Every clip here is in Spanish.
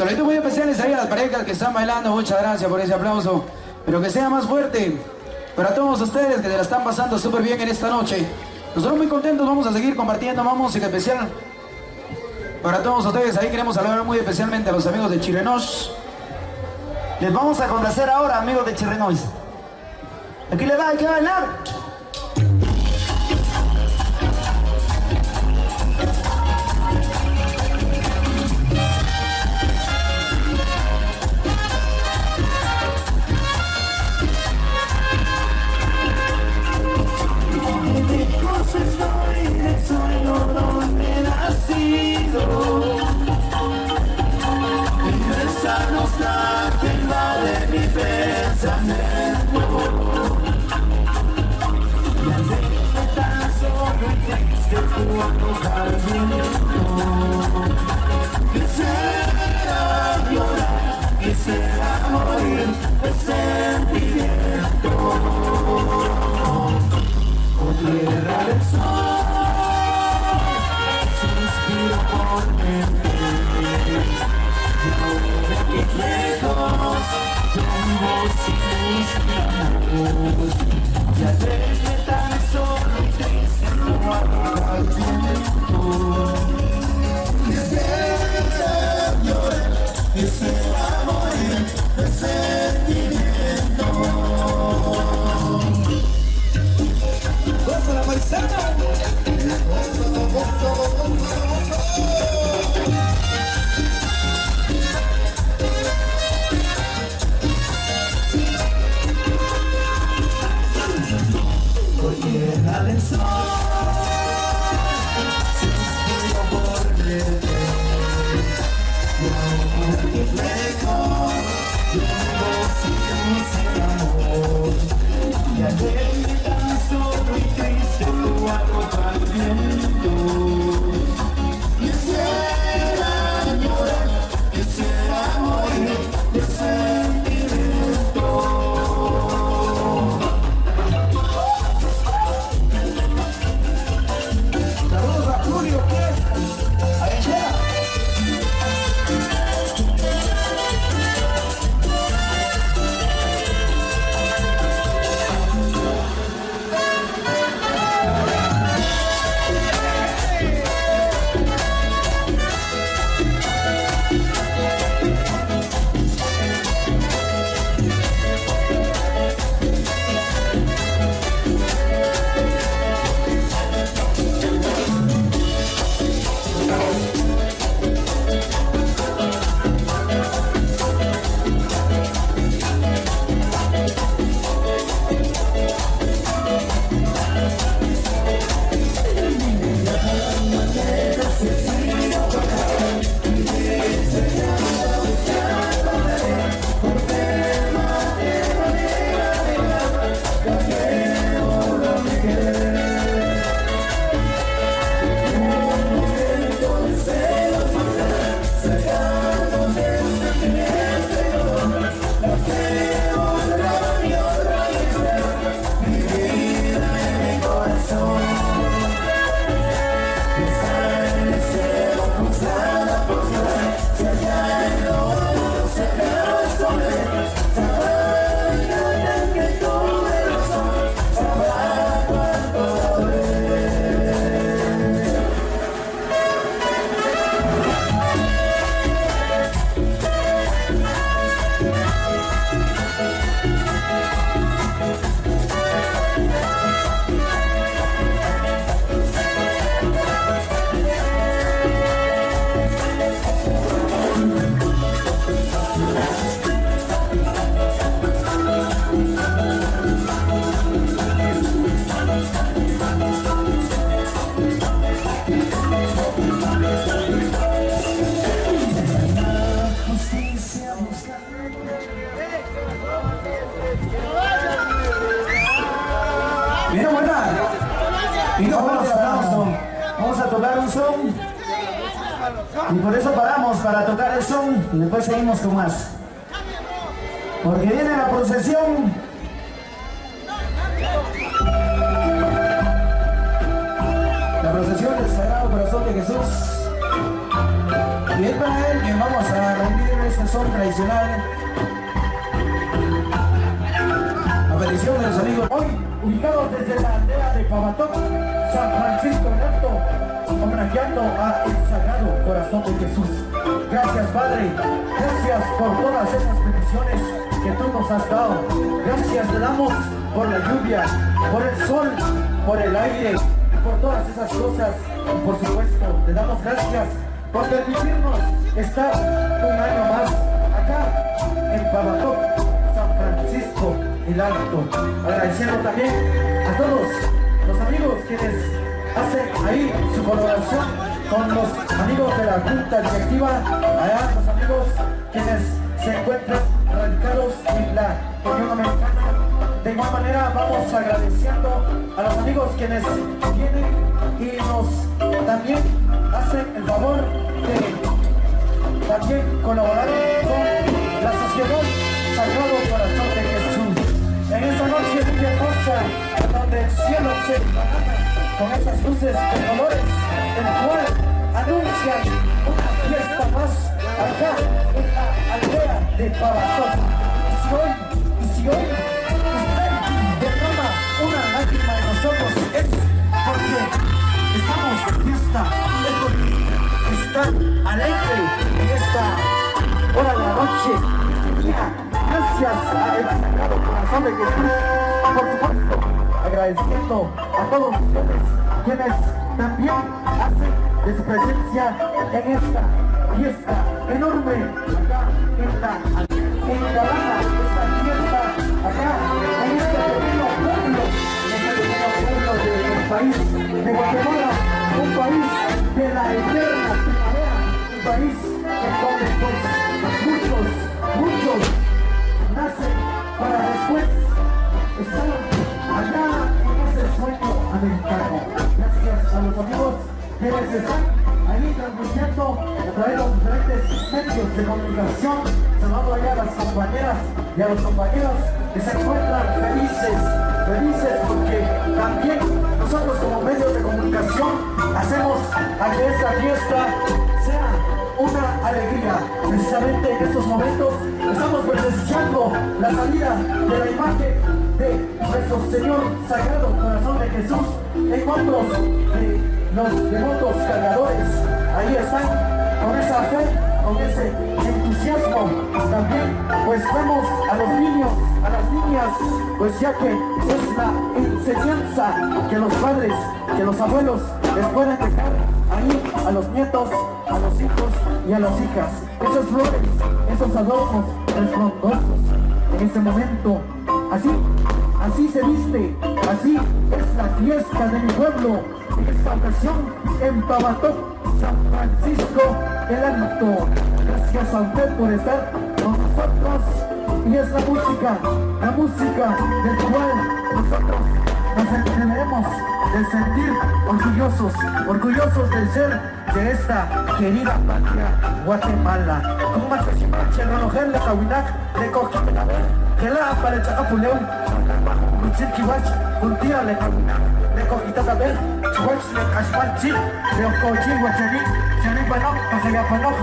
Saluditos muy especiales ahí a las parejas que están bailando, muchas gracias por ese aplauso. Pero que sea más fuerte para todos ustedes que se la están pasando súper bien en esta noche. Nosotros muy contentos, vamos a seguir compartiendo más música especial para todos ustedes. Ahí queremos saludar muy especialmente a los amigos de Chirenois. Les vamos a complacer ahora, amigos de Chirenois. Aquí les va, hay que bailar. Y al verme tan solo y triste no hago al viento. Quisiera llorar, quisiera morir de sentimiento. ¡Goza la paisana! Hoy llega el sol, suspiro por verte. Y ahora que lejos, yo sin amor. Y al verme tan solo y triste lo hago al viento. Quisiera llorar, quisiera morir de sentimiento. Saludos a Julio, ¿qué? Ahí llega. Bien, buena. Y no, Vamos a tocar un son. Y por eso paramos, para tocar el son. Y después seguimos con más. Porque viene la procesión. La procesión del Sagrado Corazón de Jesús. Y es para él que vamos a rendir este son tradicional. A petición de los amigos. Hoy, ubicados desde la aldea de Pavatoc, San Francisco del Alto, homenajeando a el Sagrado Corazón de Jesús. Gracias, Padre. Gracias por todas esas bendiciones que tú nos has dado. Gracias te damos por la lluvia, por el sol, por el aire, por todas esas cosas. Y por supuesto, te damos gracias por permitirnos estar un año más acá en Pavatoc, San Francisco el Alto. Agradeciendo también a todos los amigos quienes hacen ahí su colaboración con los amigos de la Junta Directiva, allá los amigos quienes se encuentran radicados en la Unión Americana. De igual manera vamos agradeciendo a los amigos quienes vienen y nos también hacen el favor de también colaborar con la Sociedad Sagrado Corazón de Jesús. En esta noche muy hermosa, donde el cielo se ilumina con esas luces de colores, el cual anuncian una fiesta más acá en la aldea de Pavatoc. Y si hoy usted noche, este día, gracias al Sagrado Corazón de Jesús, por supuesto, agradeciendo a todos ustedes quienes también hacen de su presencia en esta fiesta enorme acá en Cabana, esta fiesta acá en este pequeño pueblo del país de Guatemala, un país de la eterna primavera, un país en donde pues muchos nacen para después estar allá en ese sueño americano. Gracias a los amigos quienes están ahí transmitiendo a través de los diferentes medios de comunicación, saludando allá a las compañeras y a los compañeros que se encuentran felices porque también nosotros como medios de comunicación hacemos a que esta fiesta sea una alegría. Precisamente en estos momentos estamos presenciando la salida de la imagen de nuestro Señor Sagrado Corazón de Jesús en hombros de los devotos cargadores. Ahí están con esa fe, con ese entusiasmo. También pues vemos a los niños, a las niñas, pues ya que es la enseñanza que los padres, que los abuelos les pueden dejar ahí a los nietos, a los hijos y a las hijas. Esas flores, esos adornos resplandorosos en este momento, así se viste, así es la fiesta de mi pueblo. En esta ocasión en Pavatoc, San Francisco el Alto. Gracias a usted por estar con nosotros. Y es la música del cual nosotros nos deberemos de sentir orgullosos de ser de esta querida patria Guatemala. Con machachimache, relojel, la cahuinac, de coquita, que la para el chacapuleu, un día le cahuinac, le coquita tabel, chuach le cashmanchi, le ocochi, guachani, chanipanok, pajayapanok,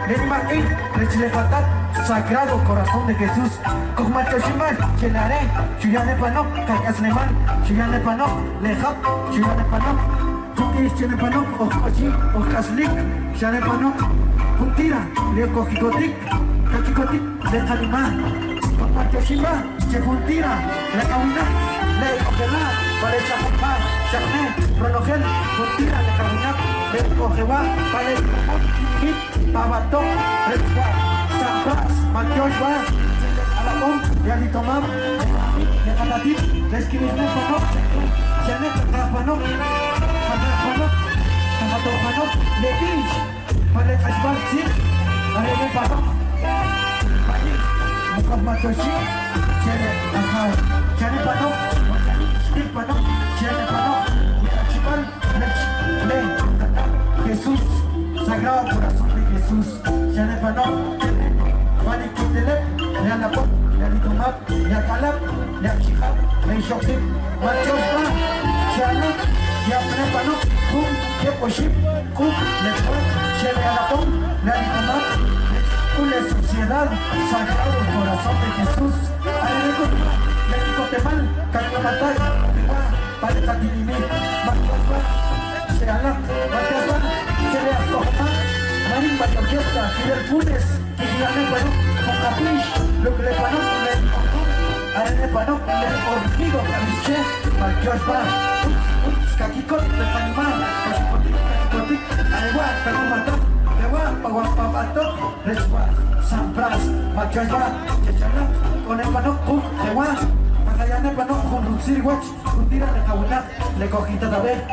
le nimaquí, le chilefatat, Sagrado Corazón de Jesús, con machachimal, chenare, chuyanepanok, cacasleman, chuyanepanok, lejap, chuyanepanok, tukis chuyanepanok, ocochi, ocaslik, chuyanepanok, puntira, le coquicotic, caquicotic, le calimá, con machachimal, chepuntira, le cahuina, le cogelá, para el chapapá, chacné, pronogel, puntira, le cahuina, le cogeba, para el hit, pabatón, le San Blas, Maquioshba, Alapón, Yalitomam, Nepatatit, Lesquinisnepanok, Janet Rapanok, Panapanok, Tamatopanok, Lepish, Palet Ashbalsi, Arenepanok, Mukab Matoshi, Jene Akau, Janepanok, Stilpanok, Janepanok, Chipal, Le, Jesús, Sagrado Corazón de Jesús, Janepanok, Maniquitelep, Leanapot, Leanitomap, Leacalap, Leachihap, Leishokip, Machospa, Chianap, Yaprepanop, Kum, Kepoship, Kum, Lepuat, Cheleanapom, Leanitomap, una sociedad Sagrado Corazón de Jesús, Leanicotemal, Cacamatal, Palecatinimi, Machospa, Cheanap, Machospa, Cheleacojapa, Marín Batoquiesta, Fidel Funes, Giganepanok, con Caprish, lo que le panó, le Arenepanok, le Orgigo, Camiché, Marquioshba, Caquicot, le Panimá, Cachicotic, Aregua, Perumatok, Lewa, Paguapapatok, Rechua, San Blas, Marquioshba, Chechanok, con el Panok, Lewa, Pagayanepanok, con Rutsirwach, Kutira, le Cabunac, le Cojita Tabé,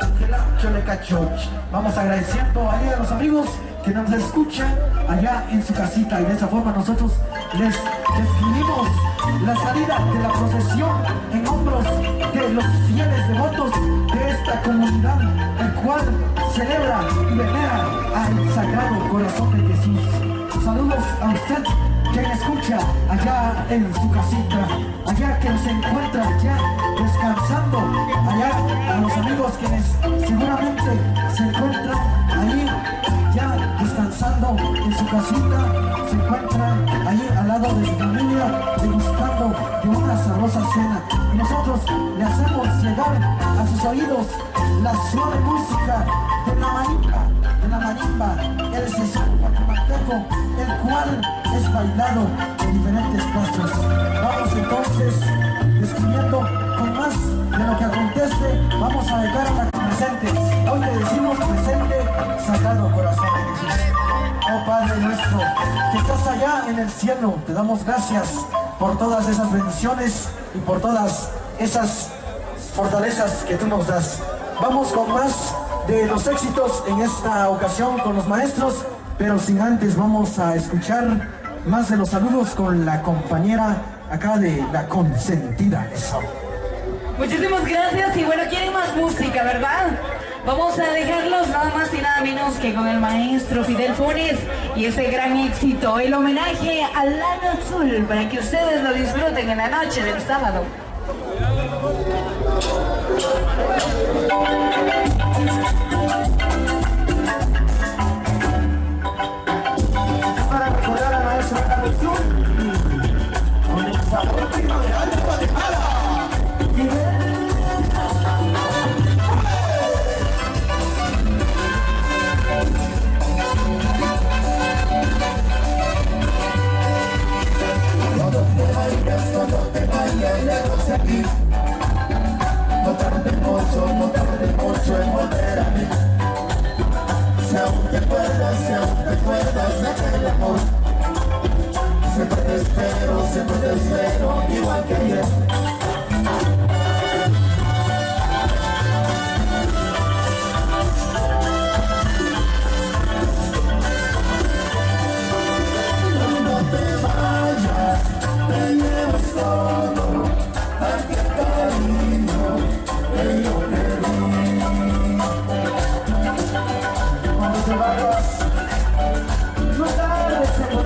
Chole Cachoch. Vamos agradeciendo ahí a los amigos que nos escuchan allá en su casita, y de esa forma nosotros les describimos la salida de la procesión en hombros de los fieles devotos de esta comunidad, el cual celebra y venera al Sagrado Corazón de Jesús. Saludos a usted quien escucha allá en su casita, allá que se encuentra ya descansando, allá a los amigos quienes seguramente se encuentran ahí ya descansando en su casita, se encuentran ahí al lado de su familia degustando de una sabrosa cena, y nosotros le hacemos llegar a sus oídos la suave música de la marimba, de la marimba, el sesón guatemalteco, el cual es bailado en diferentes plazas. Vamos entonces describiendo con más de lo que acontece, vamos a dejar a la presente. Hoy le decimos presente, Sagrado Corazón de Jesús. Oh Padre nuestro, que estás allá en el cielo, te damos gracias por todas esas bendiciones y por todas esas fortalezas que tú nos das. Vamos con más de los éxitos en esta ocasión con los maestros, pero sin antes vamos a escuchar más de los saludos con la compañera acá de La Consentida. Eso. Muchísimas gracias y bueno, quieren más música, ¿verdad? Vamos a dejarlos nada más y nada menos que con el maestro Fidel Funes y ese gran éxito, el homenaje al Lano Azul, para que ustedes lo disfruten en la noche del sábado. Para recordar a maestro Lano Azul con el sabor de Guatemala. No te vayas lejos de aquí. No tarde mucho en volver a mí. Si aún te acuerdas de aquel amor. Siempre te espero, igual que ayer. No te vayas, te llevas todo aquel cariño que yo te di. Cuando te vayas, no tardes en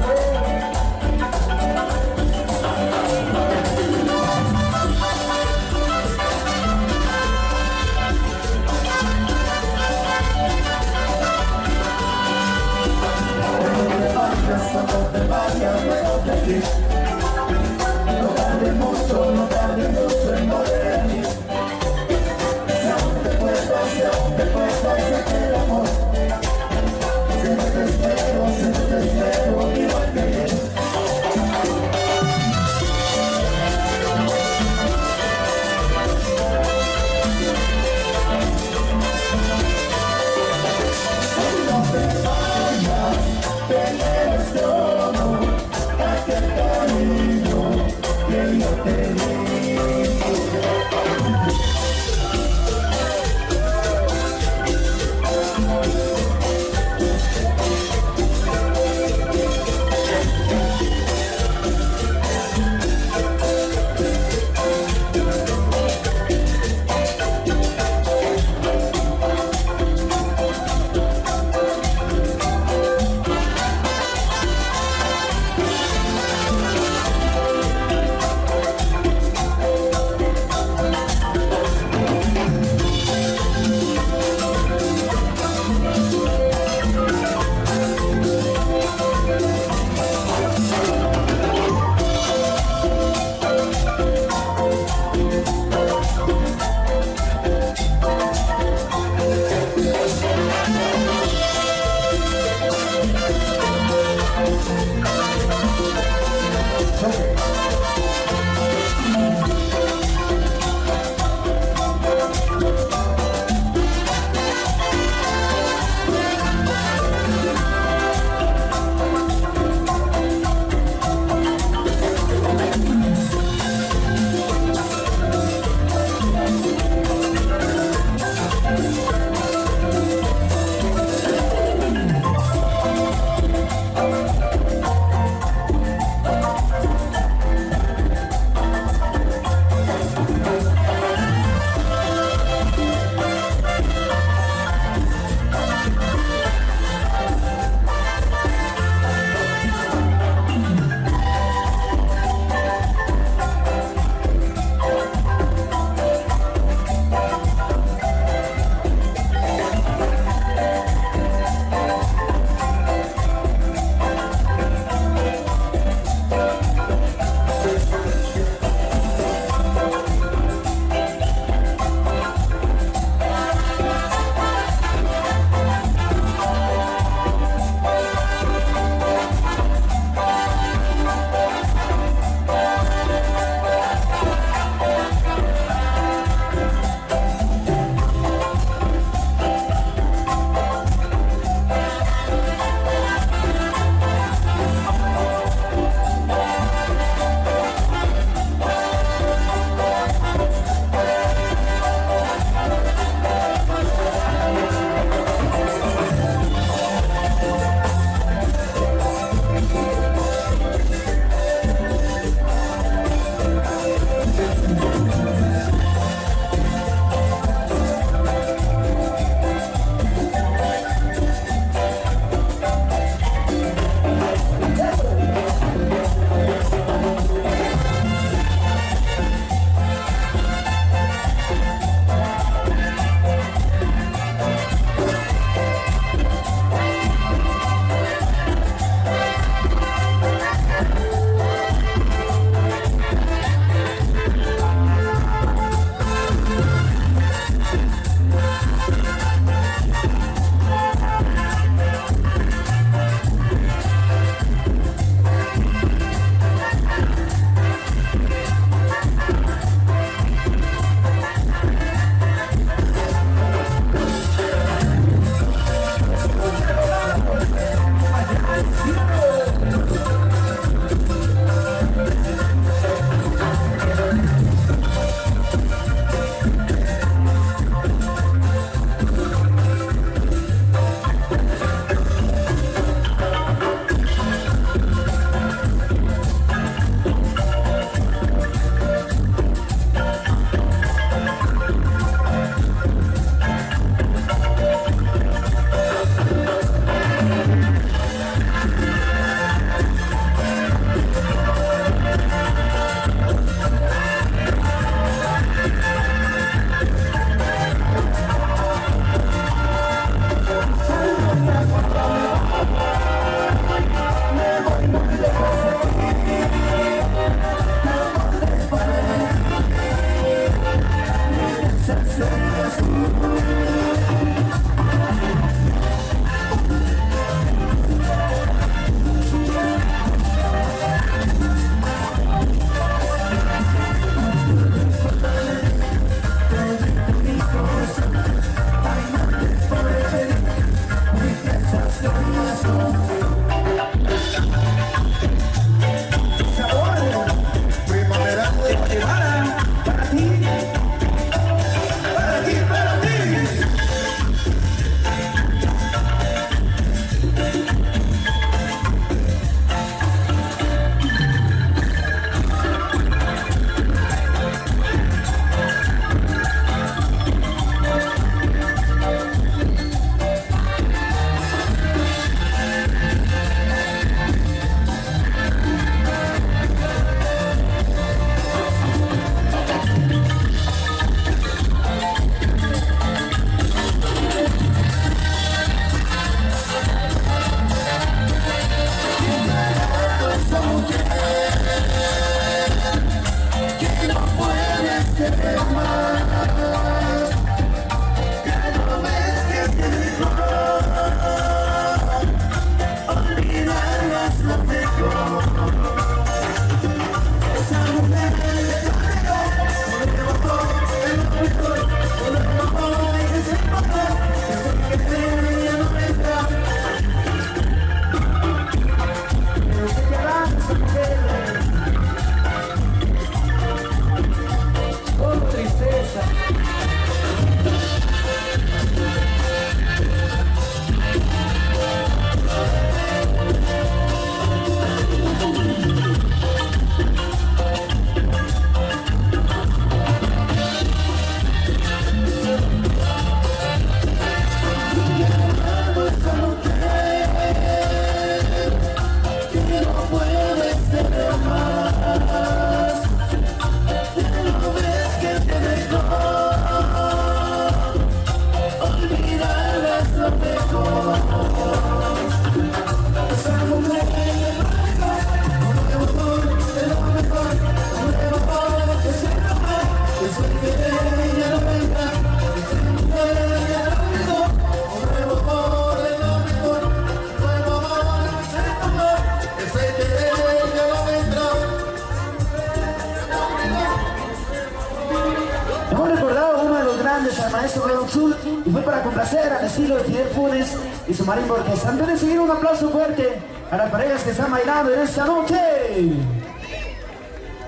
Al maestro León Zul y fue para complacer al estilo de Fidel Funes y su marimba orquesta. Antes de seguir, un aplauso fuerte a las parejas que están bailando en esta noche.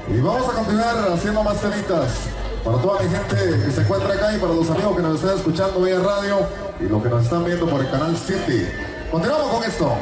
Y vamos a continuar haciendo más temitas para toda mi gente que se encuentra acá y para los amigos que nos están escuchando vía radio y los que nos están viendo por el canal City. Continuamos con esto.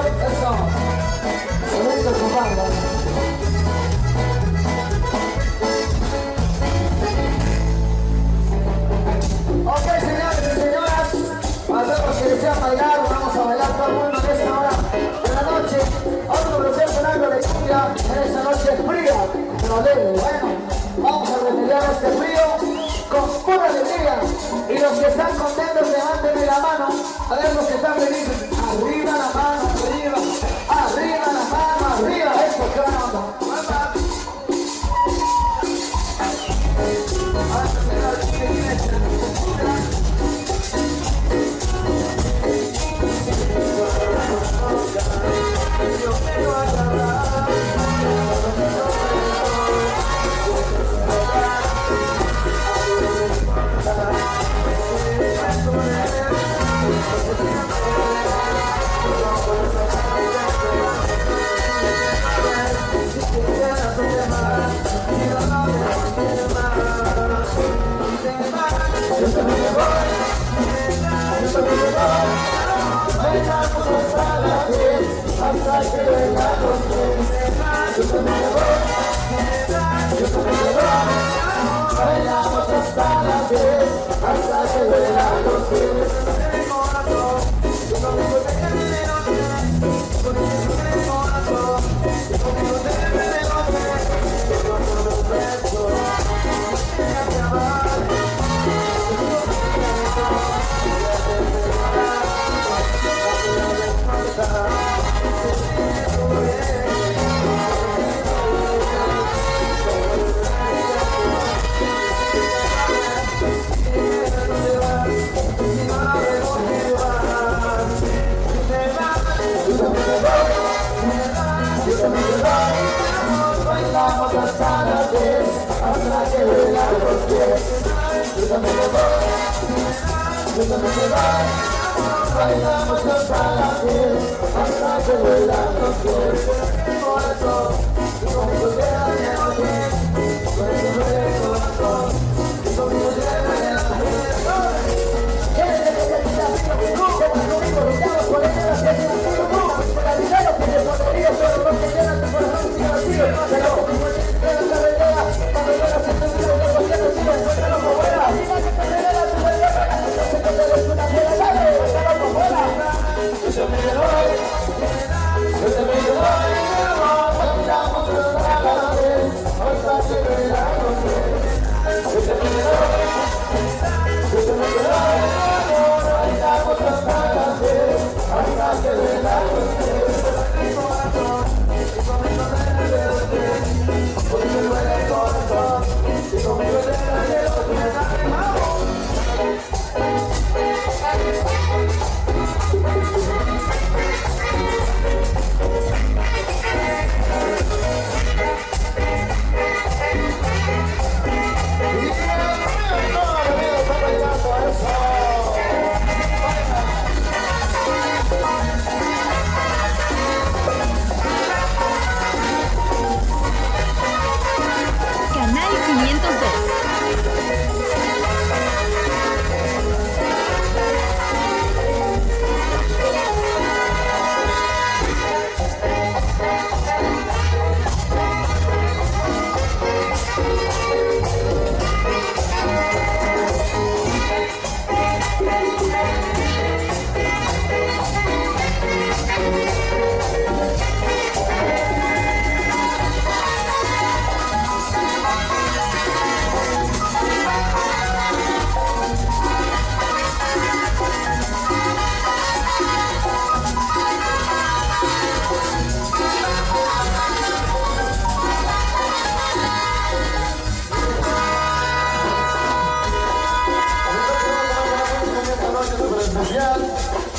Eso. Bonito, compadre. Ok, señores y señoras, hacemos que desean bailar, vamos a bailar todo el mundo en esta hora de la noche. Vamos a ofrecer con algo de cumbia en esta noche fría, pero alegre. Bueno, vamos a remediar este frío con pura alegría. Y los que están contentos, levanten la mano. A ver los que están felices, arriba la mano, arriba, arriba la mano, arriba. Eso, qué buena onda.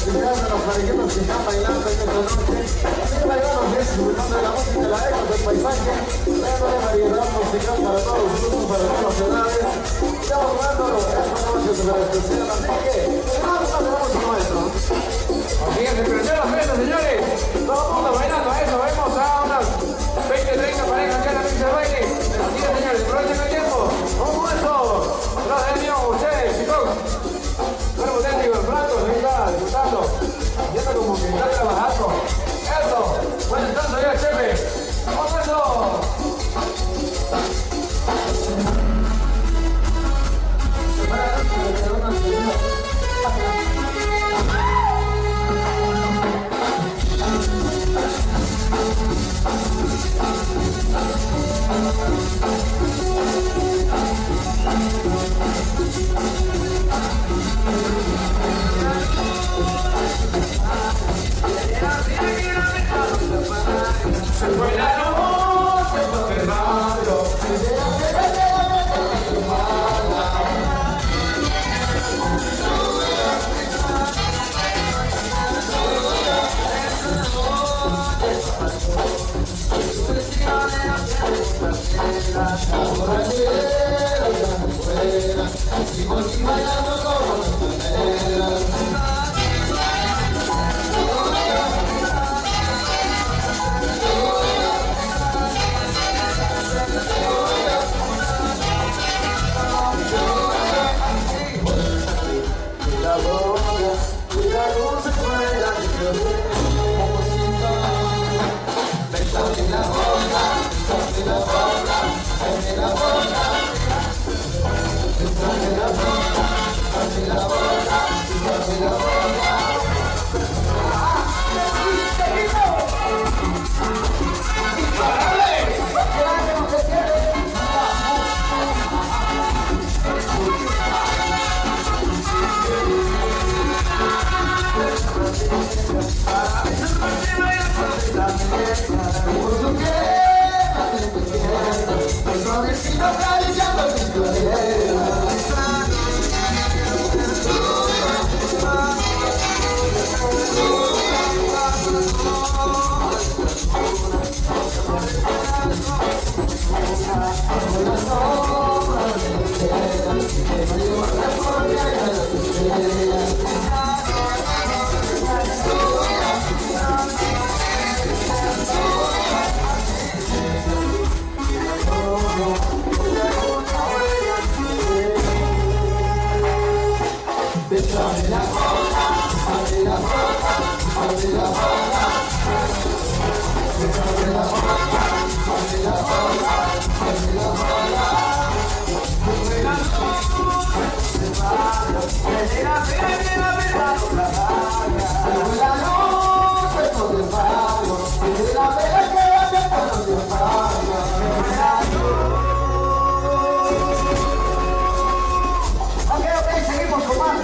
Felicidades a los mariquitos que están bailando en esta noche. También bailamos disfrutando de la música, la eco, del paisaje. Una variedad musical para todos los grupos, para todas las edades. Estamos jugando esta noche súper especial, así que vamos a hacer música, maestro. Así que se prendió la fiesta, señores. Todo el mundo bailando a eso. Vemos a unas 20, 30 parejas acá en la pista de baile. Así que, señores, aprovechen el tiempo. ¡Un eso! Atrás del mío, ustedes, chicos. Bueno, ustedes, digo, el plato, ahí está, disfrutando. Ya está como que está trabajando.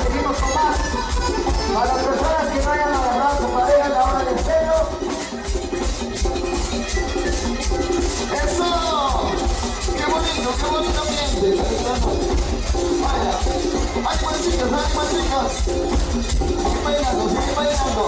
Seguimos con más. Para las personas que no hayan agarrado su pareja a la hora del celo. ¡Eso! ¡Qué bonito ambiente! Vaya, hay más chicas. Sigue bailando.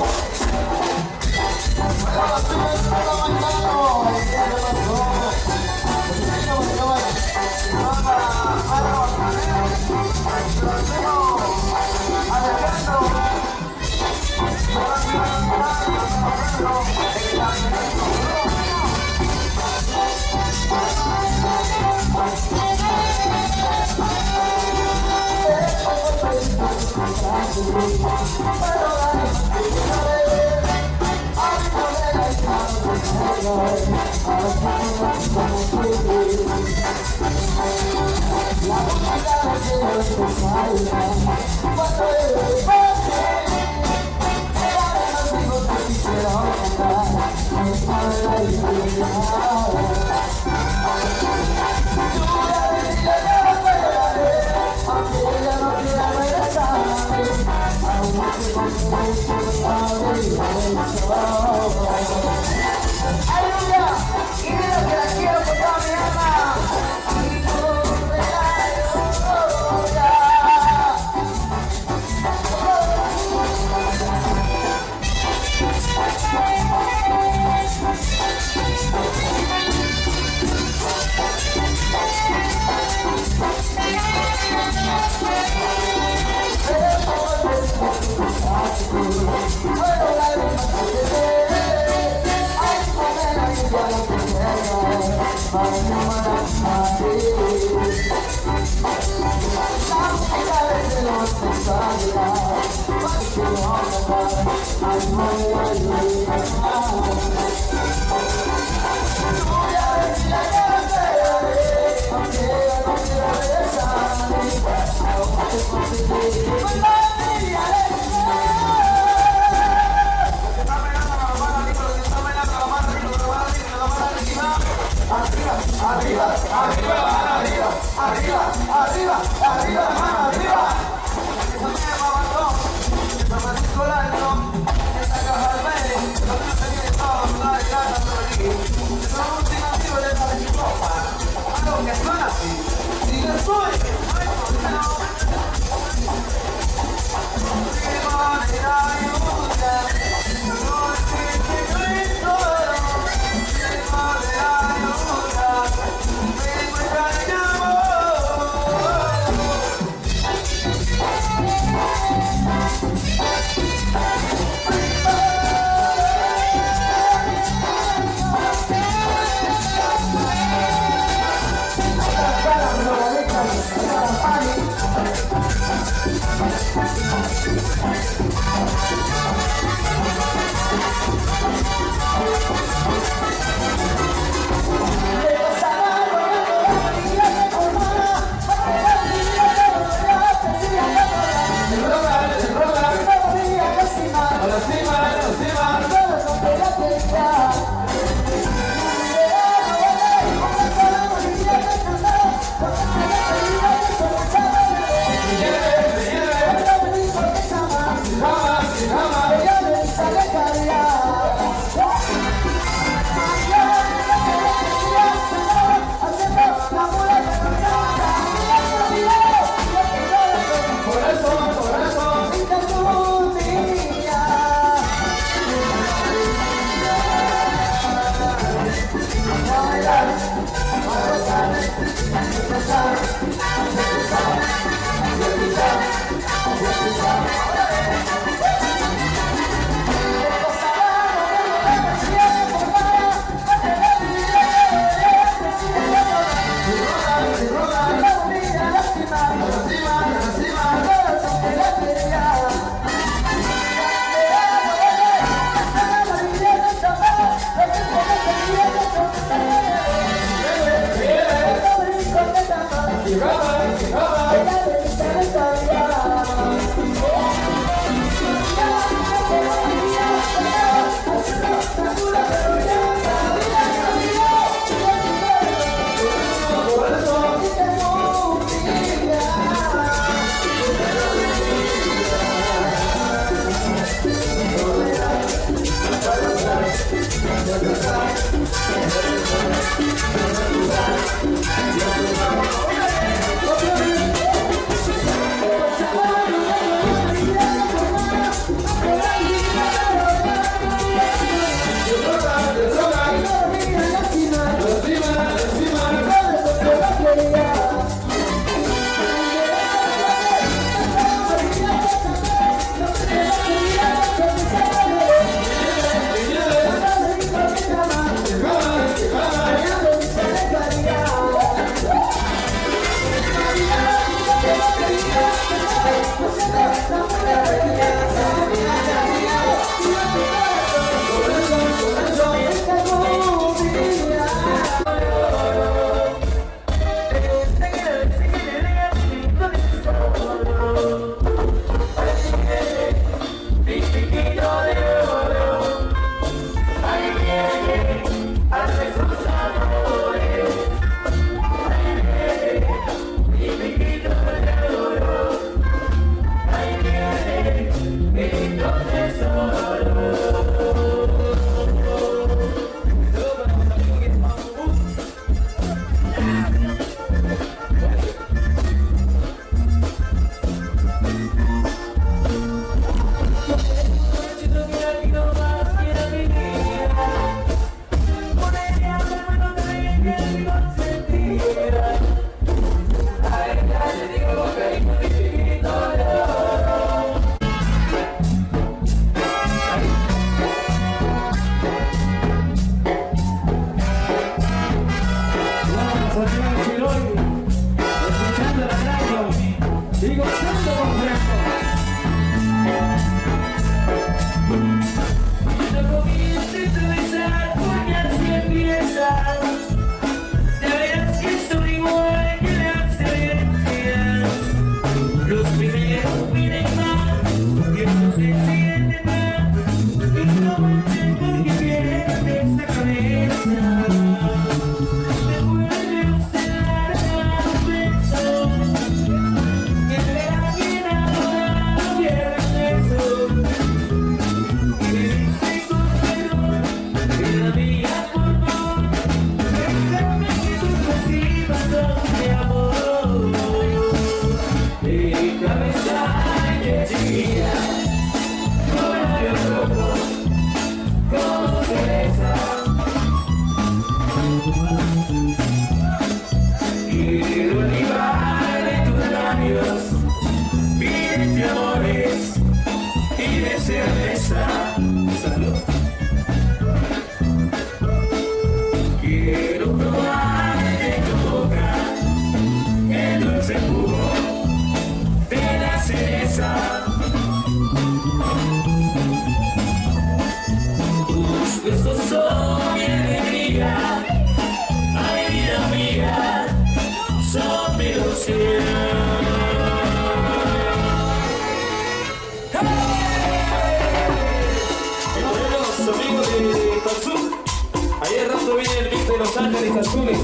Los Ángeles Azules,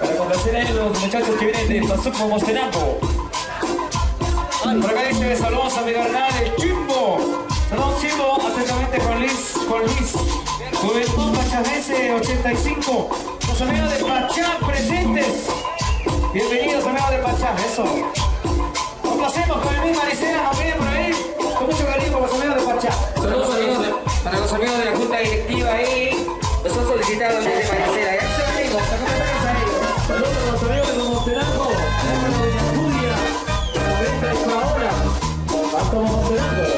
para complacer a los muchachos que vienen de Pazuco, Mostenango. Por acá dice, saludos a mi carnal, el Chimbo. Saludos Chimbo, atentamente con Luis. Juventud Pachajense 85. Los amigos de Pachá presentes. Bienvenidos amigos de Pachá, eso. Complacemos con el mismo Maricela, nos vienen por ahí. Con mucho cariño con los amigos de Pachá. Saludos amigos para los amigos de la Junta Directiva ahí. Los han solicitado desde Maricela. Ya se amigos, Saludos a los amigos de Montenango, hermano de Julia, la venta de ahora. Hasta Montenango.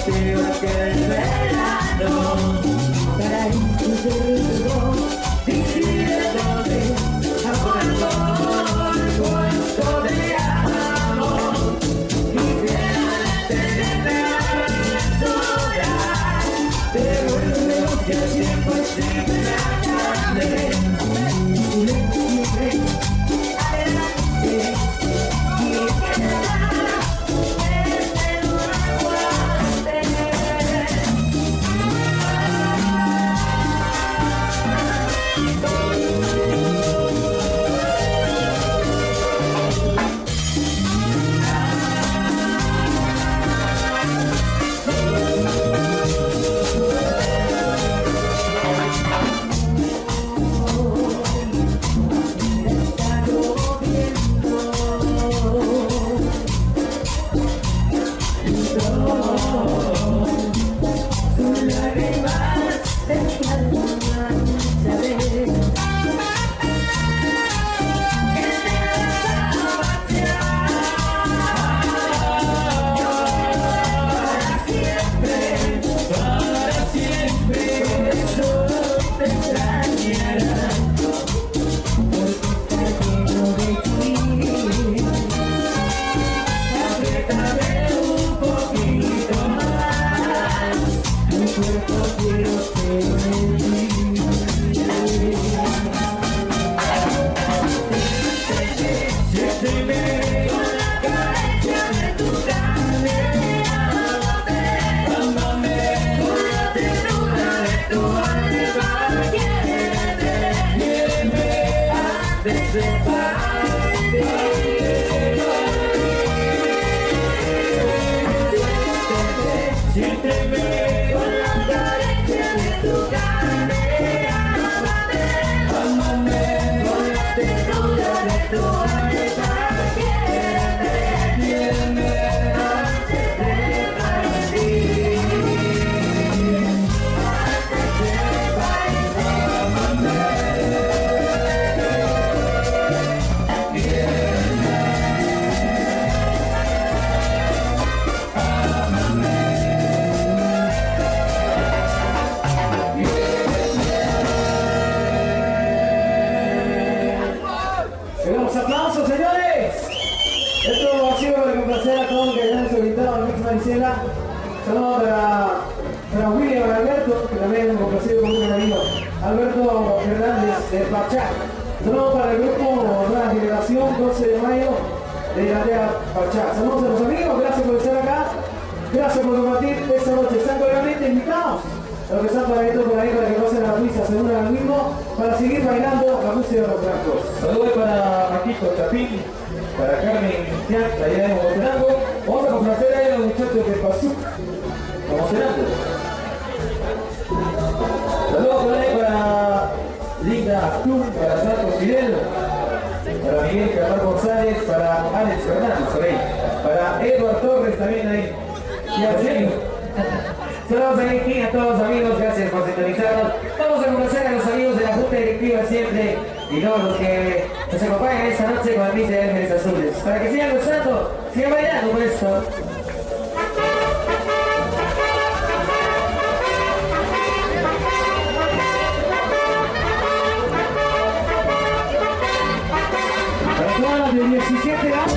contigo aquel verano, paraísos de luz, diciéndote amor, cuánto te amo. Quisiera detenerte a solas, pero el reloj del tiempo es implacable. Siempre adelante, y siénteme con la carencia de tu carne, ámame con la ternura de tu alma, quiéreme antes de partir, ¡aplausos, señores! Esto ha sido para complacer a todos los que hayan solicitado a Mix Maricela. Saludos para William Alberto, que también hemos complacido con un amigo Alberto Hernández de Pachá. Saludos para el grupo Nueva Generación 12 de mayo de la aldea Pachá. Saludos a los amigos, gracias por estar acá. Gracias por compartir esta noche. Están cordialmente invitados a los que están por ahí para que pasen a la misa, se unan al mismo para seguir bailando la música de los blancos. Saludos para Maquito Chapín, para Carmen Cristian, la idea de Mogotenango. Vamos a complacer a los muchachos de Pazú, Mogotenango. Saludos por ahí para Linda Actún, para Santos Fidel, para Miguel Carlos González, para Alex Fernández, por ahí, para Edward Torres también ahí. Y así. Saludos aquí a todos los amigos, gracias por sintonizarnos. Vamos a conocer a los amigos de la Junta Directiva siempre y todos los que nos acompañan esta noche con la misa de Ángeles Azules. Para que sigan gozando, sigan bailando por esto. Para todas las de 17 años.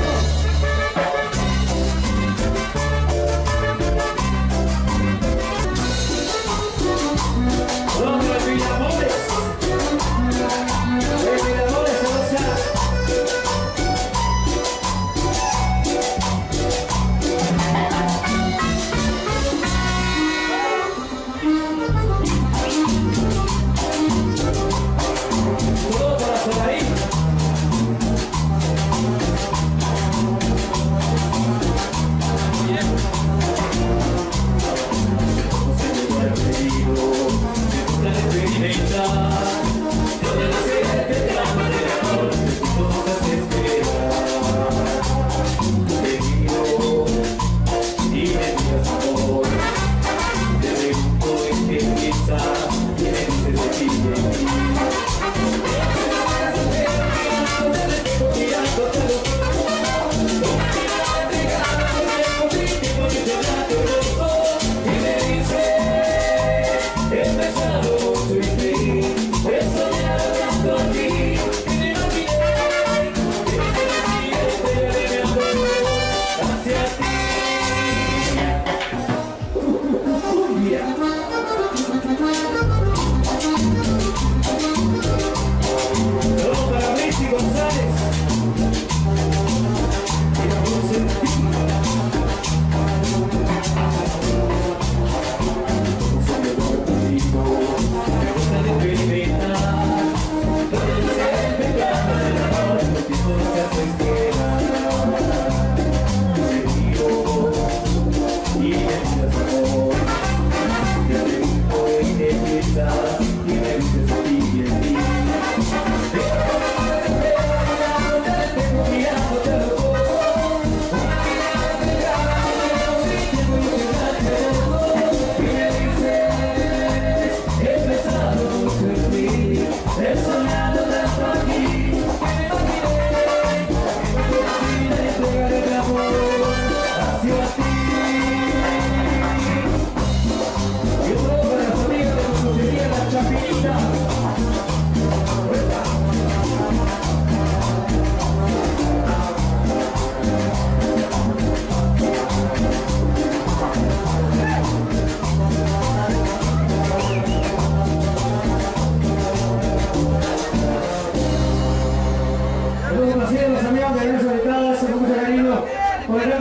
Bueno,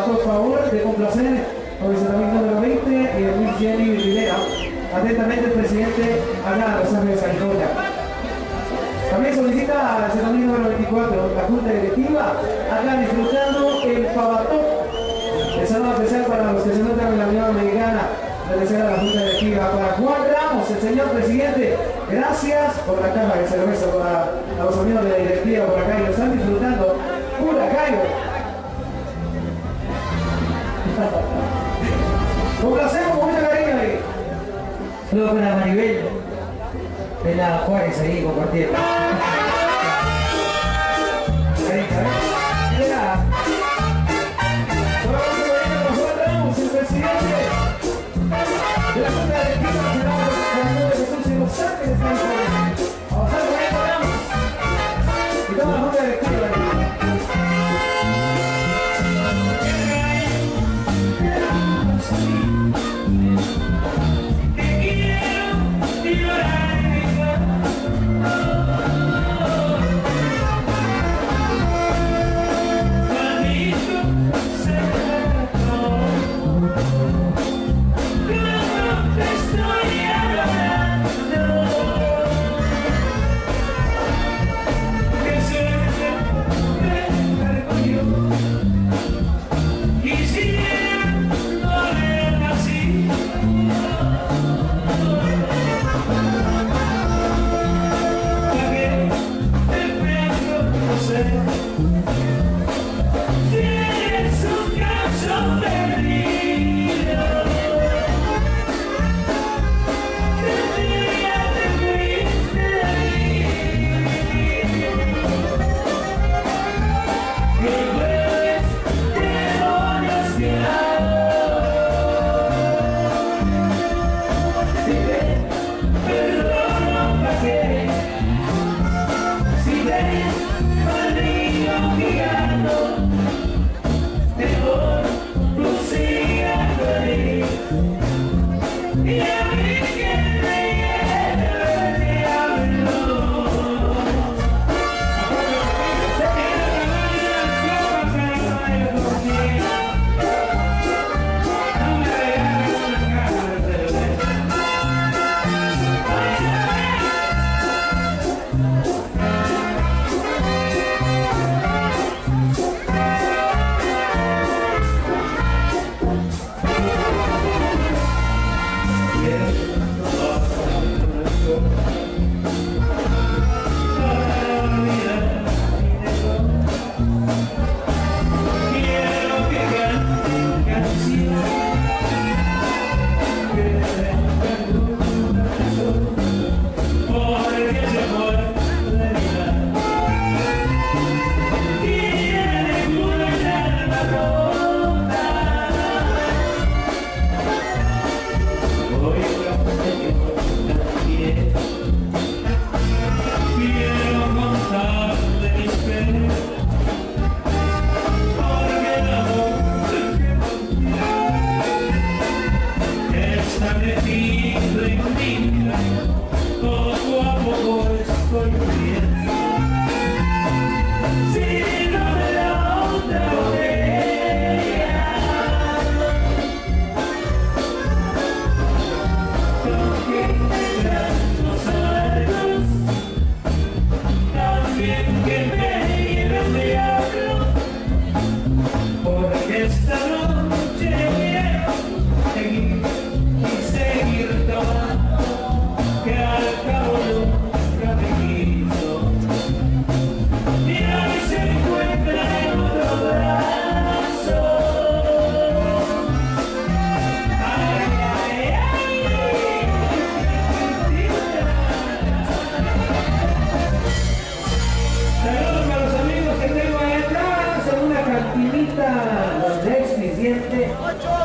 por favor, de complacer con el certamen número 20 y el Luis Jenny Rivera. Atentamente el presidente Ana Rosario Santoya. También solicita al certamen número 24 la Junta Directiva, acá disfrutando el Pavatón. El saludo especial para los que se encuentran en la Unión Americana, agradecer a la Junta Directiva. Para Juan Ramos, el señor presidente, gracias por la caja de cerveza para los amigos de la directiva por acá y lo están disfrutando. ¡Pura callo! Complacemos con mucho cariño ahí. Saludos para Maribel de la Juárez ahí compartiendo. El presidente de la Junta Directiva Nacional de Jesús y Los Ángeles, California. Vamos a ver cómo vamos. Y toda la Junta Directiva.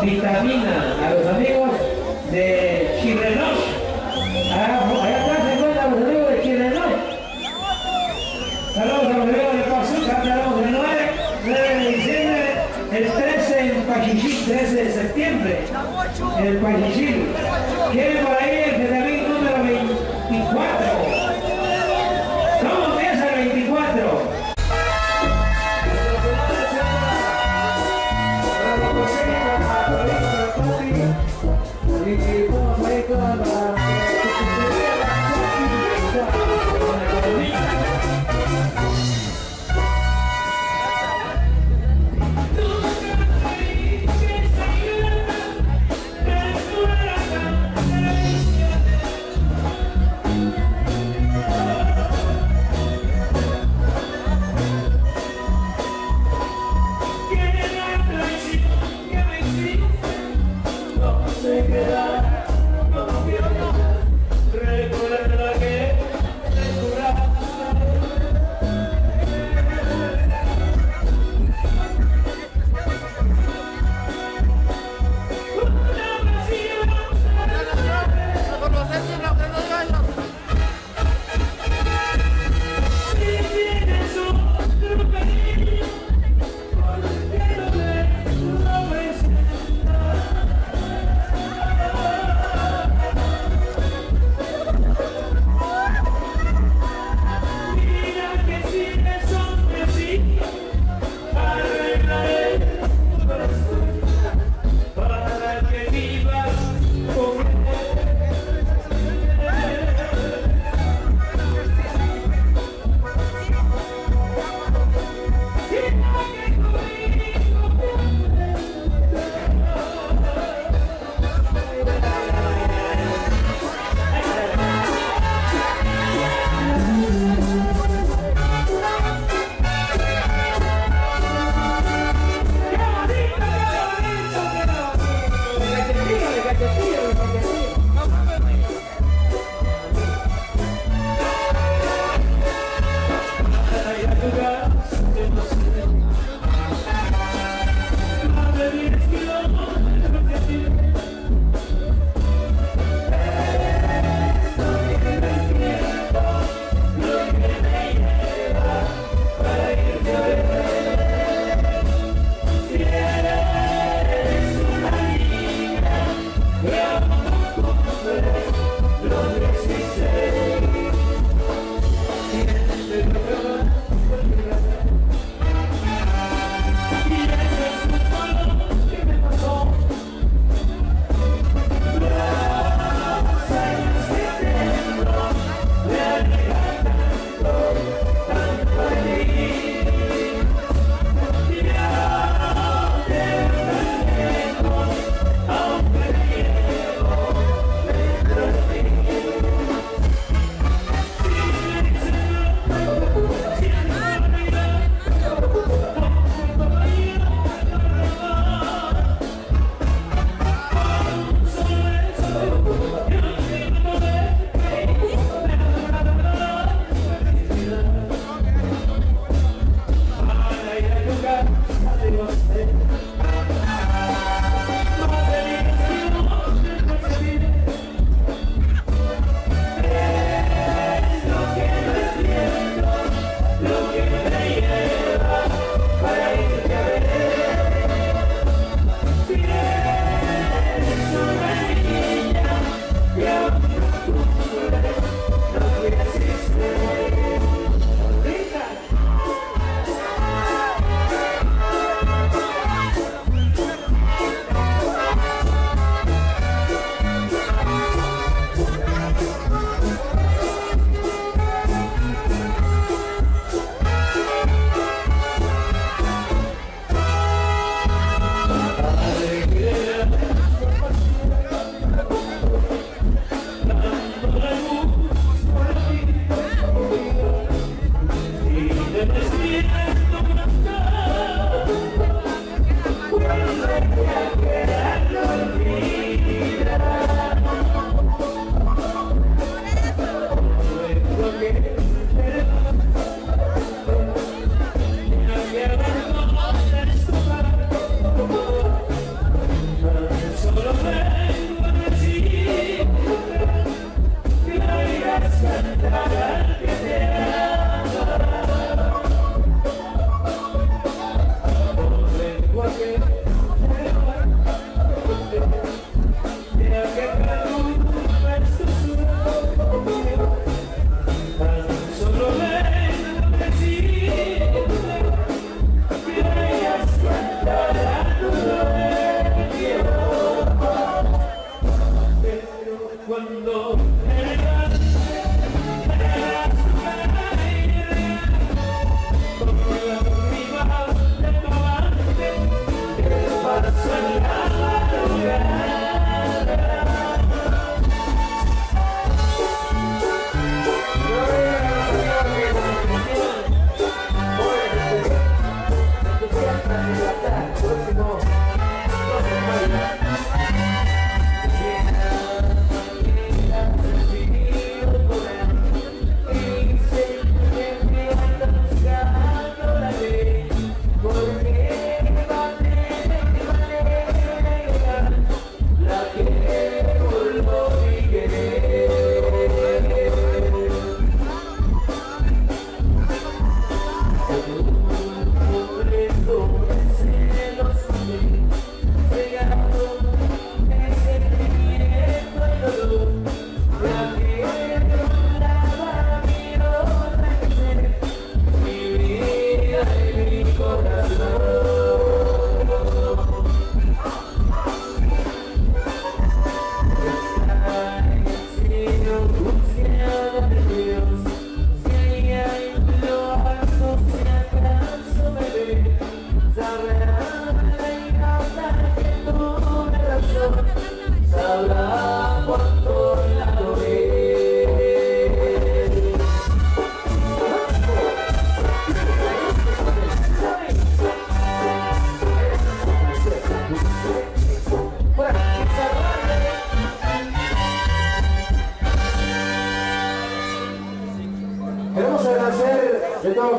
Vitamina a los amigos de Chirrenoch. Allá atrás se encuentran los amigos de Chirrenoch. Saludos a los amigos de Pazuca, hablamos del 9 de diciembre, el 13 en Pachichil, 13 de septiembre en el Pachichil. ¿Quieren por ahí el Vitamín número 24? ¿Cómo empieza el 24?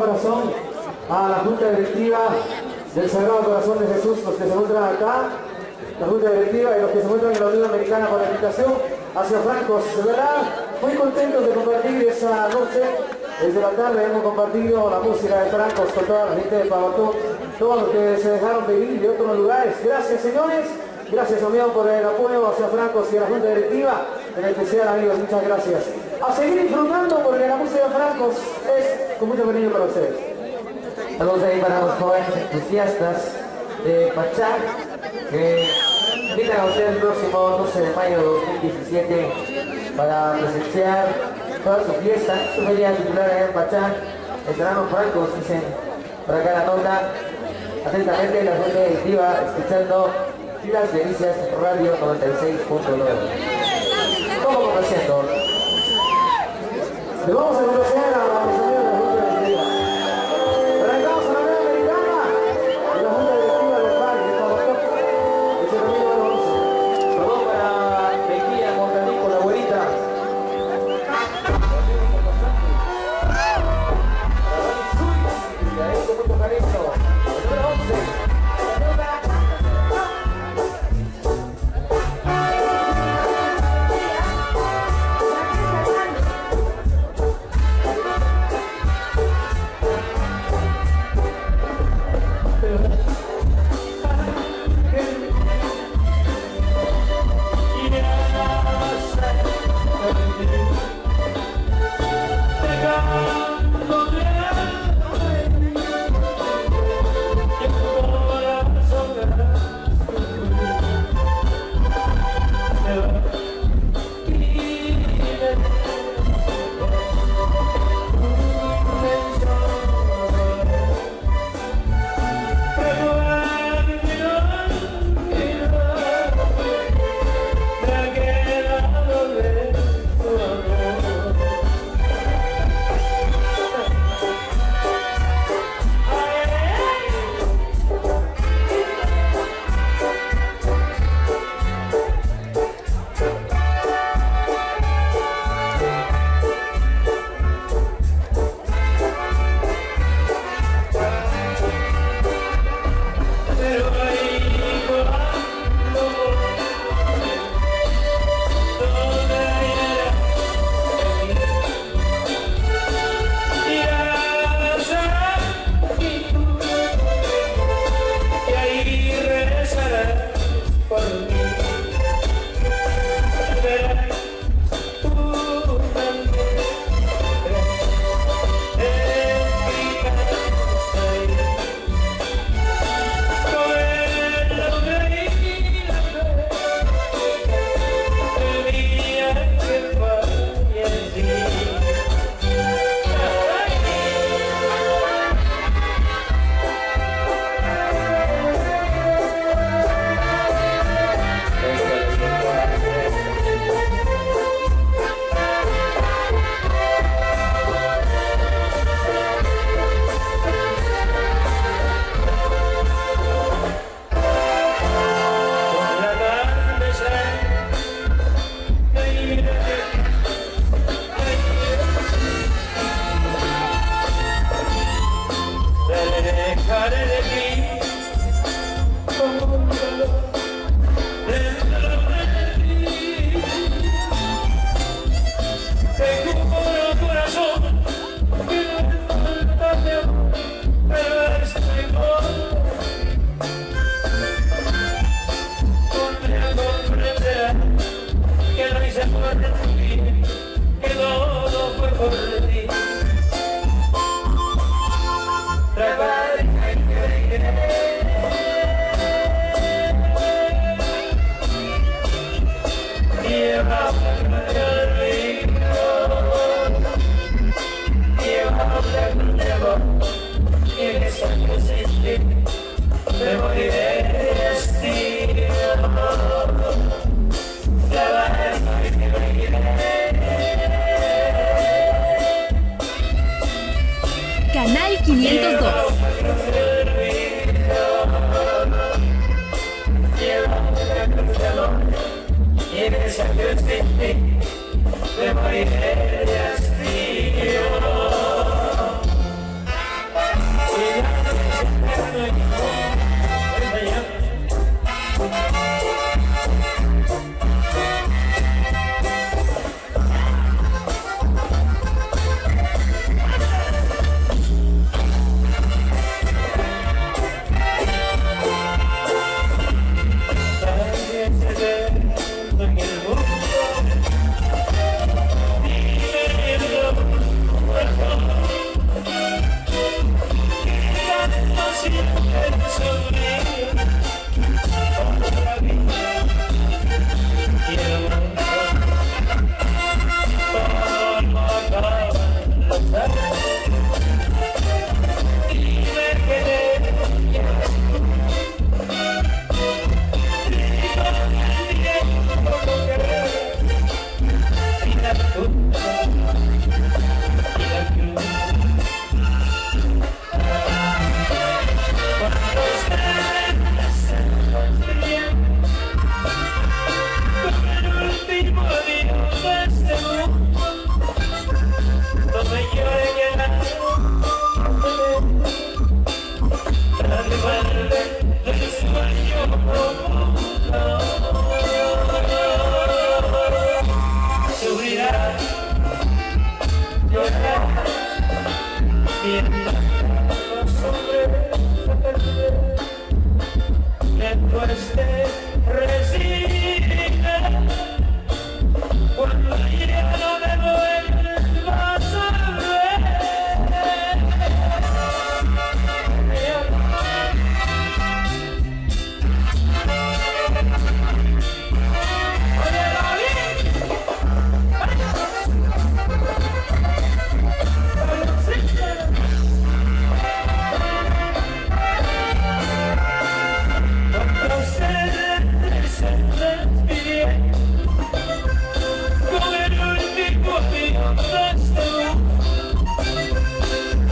corazón a la Junta Directiva del Sagrado Corazón de Jesús, los que se encuentran acá, la Junta Directiva y los que se encuentran en la Unión Americana por la invitación hacia Francos. De verdad, muy contentos de compartir esa noche. Desde la tarde hemos compartido la música de Francos con toda la gente de Pavatú, todos los que se dejaron venir de otros lugares. Gracias, señores. Gracias, amigo, por el apoyo hacia Francos y a la Junta Directiva. En especial, amigos, muchas gracias. A seguir disfrutando porque la música de Francos es con mucho cariño para ustedes. Saludos ahí para los jóvenes entusiastas de Pachá, que invitan a ustedes el próximo 12 de mayo de 2017 para presenciar toda su fiesta. Su feria titular allá en Pachá, estarán los francos, dicen por acá la nota. Atentamente la Junta Directiva, escuchando Las Delicias Radio 96.9. ¿Cómo conociendo? Le vamos a conocer a los amigos de la Junta Directiva. Arrancamos a la Unión Americana y la Junta Directiva local de Pavatú. Ese amigo de los Saludos para Mejía, Montanico, la abuelita. Y a eso mucho cariño. El número 11. Canal 502. Sufrirás, llorarás, mientras los hombres después te resignan. Cuando ya no me vuelvas a ver.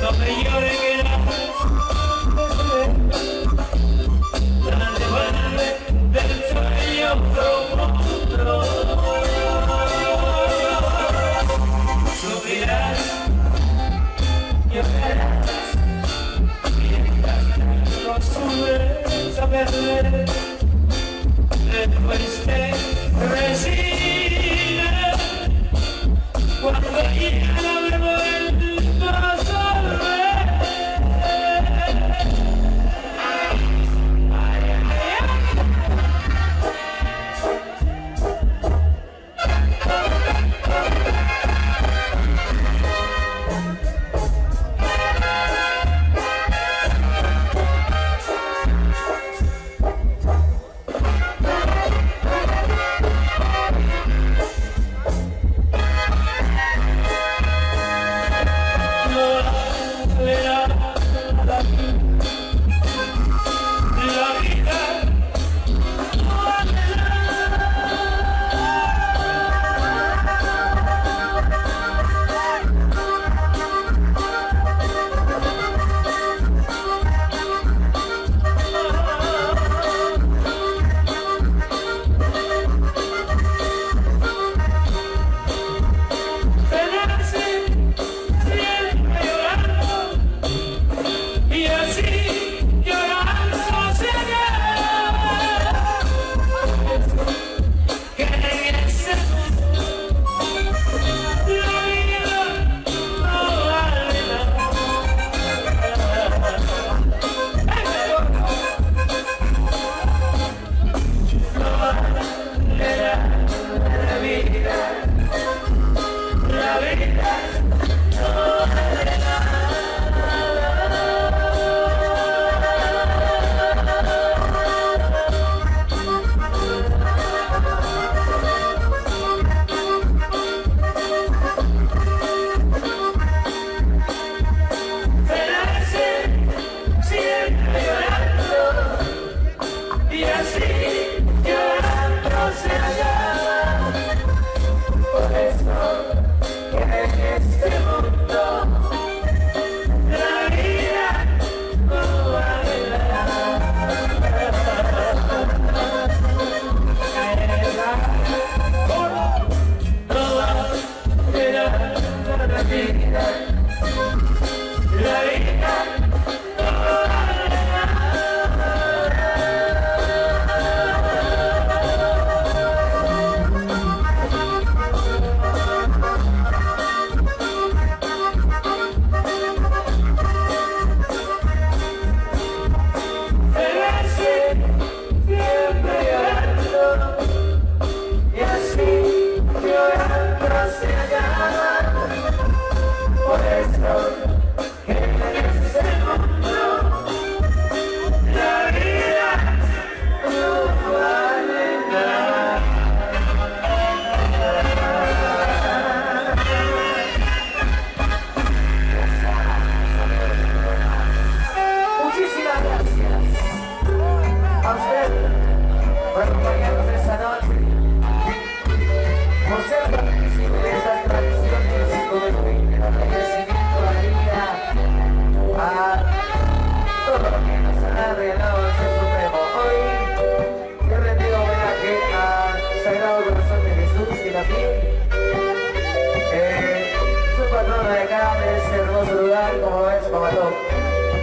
No me lloren que no del sueño profundo. Subirás, llorarás, mientras te acostumbres a perder. Después te resignas cuando ya no me vuelvas a ver.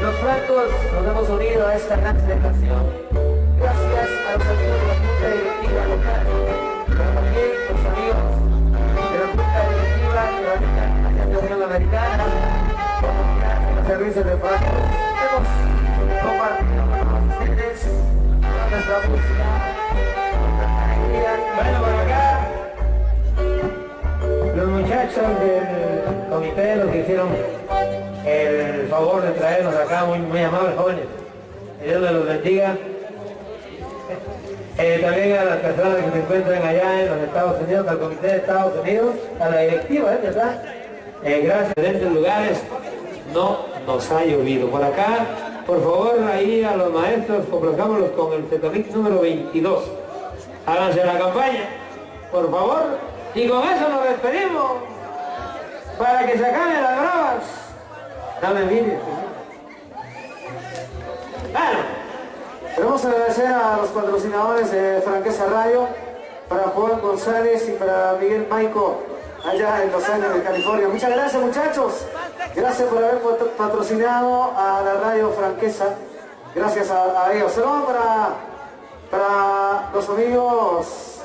Los francos nos hemos unido a esta gran celebración. Gracias. dice el refrán. Hemos compartido con ustedes toda nuestra música. Bueno, por acá, los muchachos del comité los que hicieron el favor de traernos acá, muy amables jóvenes. Que Dios los bendiga. También a las personas que se encuentran allá en los Estados Unidos, al Comité de Estados Unidos, a la directiva, ¿verdad? Gracias. En diferentes lugares no nos ha llovido. Por acá, por favor, ahí a los maestros, complazcámoslos con el Tetomix número 22. Háganse la campaña, por favor. Y con eso nos despedimos. Para que se acaben las bravas. Dame envidia. Bueno. Queremos agradecer a los patrocinadores de Franqueza Radio, para Juan González y para Miguel Maico, allá en Los Ángeles, California. Muchas gracias, muchachos. Gracias por haber patrocinado a la radio Franqueza. Gracias a ellos. Saludos para los amigos,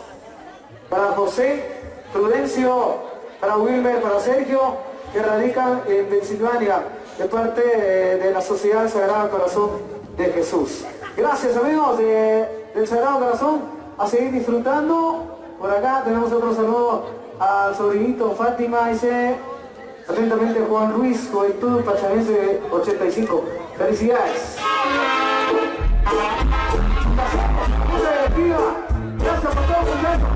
para José, Prudencio, para Wilmer, para Sergio, que radican en Pensilvania, de parte de la Sociedad Sagrado Corazón de Jesús. Gracias, amigos del Sagrado Corazón, a seguir disfrutando. Por acá tenemos otro saludo al sobrinito Fátima, dice atentamente Juan Ruiz, Juventud Pachavense 85. Felicidades. Gracias por todos, muchachos.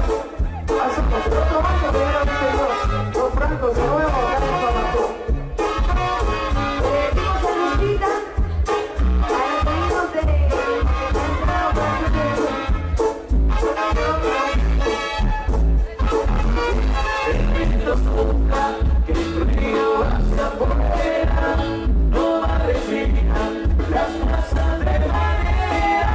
Hacemos el otro marco que era 22. Dos francos de nuevo, gracias a Marco. Que el río hacia afuera no va a recibir las masas de manera.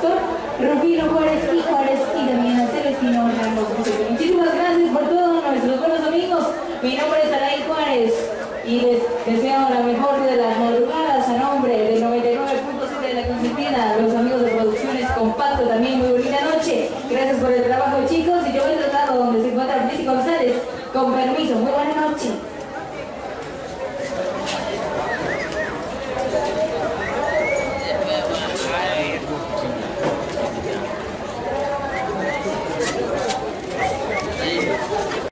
Pastor, Rufino Juárez y también a Celestino Ramos. Muchísimas gracias por todos nuestros buenos amigos. Mi nombre es Araí Juárez y les deseo la mejor de las madrugadas a nombre del 99.7 de la consentida, los amigos de Producciones Compacto, también muy bonita noche. Gracias por el trabajo, chicos, y yo voy a tratar donde se encuentra Francisco González. Con permiso, muy buena noche.